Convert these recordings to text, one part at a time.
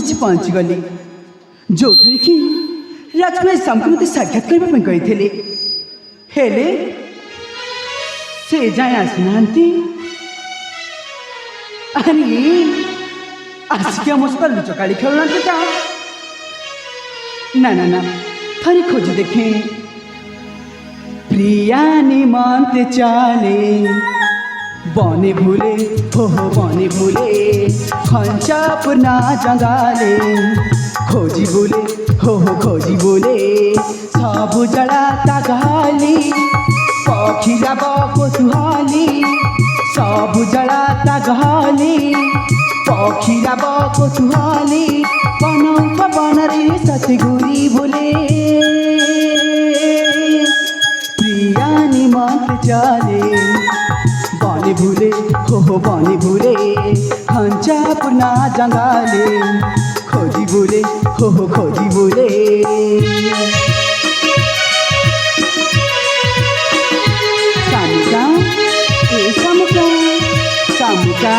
से पहुँचीगली जो कि राजकुमार श्याम को मत साक्षात करने कही हेले से जाए आसना अरे आसिक मो सहित लुचकाड़ी खेलना क्या ना ना ना थरी खोजी देखे प्रिया निमंत चाले बने भूले हो बने भूले खंचापुना जंगाले खोजी बोले हो खोजी बोले सब जड़ा तागाली पक्षीरा बकुहाली सब जड़ा तागाली पक्षीरा बकुहाली बन बनरे सतगुरी बोले प्रिया निमंत चाले बने भूले हो बने भूले हंचापुना जंगाले खोजी बोले हो खोजी बोले सामुका ए सामुका सामुका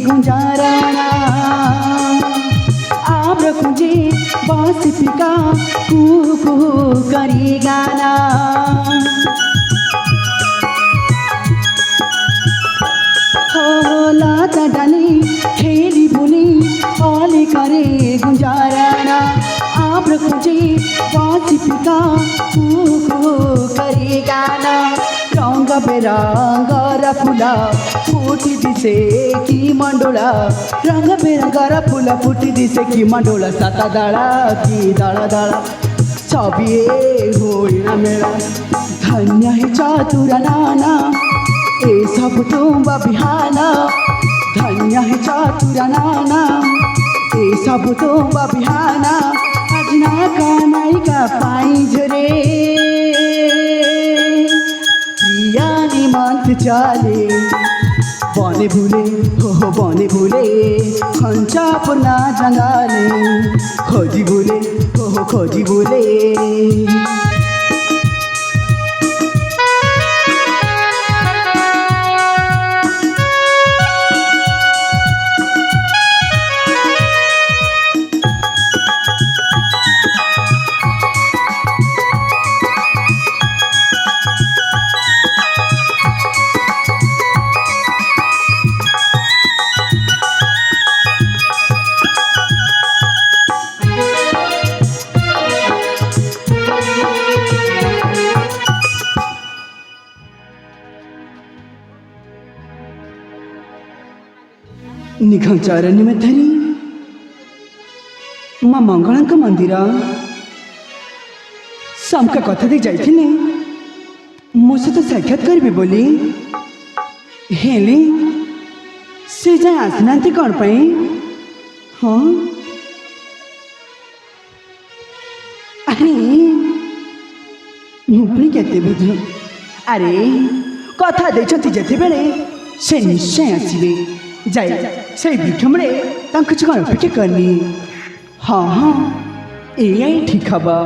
गुंजाराना आप रखुजे बस पिका कुकु करी गाना हो लाता डाली खेली बुनी ओली करे गुंजाराना आप रखुजे बस पिका कुकु करी गाना रंग बेरंगर फूला फुटी दिसे कि मंडोला रंग बेरंगर फूला फुटी दिसे कि मंडोला साता दाड़ा कि दाड़ा दाड़ा सबिए होना मेरा धन्य है चातुरा नाना ए सब तुम बिहाना धन्य है चातुरा नाना ए सब तुम बिहाना आज ना का नायिका पाई झरे प्रिया निमंत चाले बने भूले हो बने भूले खंचापुना जंगाले खोजी बोले हो खोजी बोले निघंचारण्य में धरी माँ मंगला मंदिर शाम का कथा दे जाइए मो सहित साक्षात करेंगे बोली हेली से जाए आसना कौन पाई हाँ अरे मुझे केते बुझ अरे कथा देखते जिते बेले से निश्चय आसवे जाए से विक्रमे कौन अपेक्षा करनी हाँ हाँ ये ठीक हवा।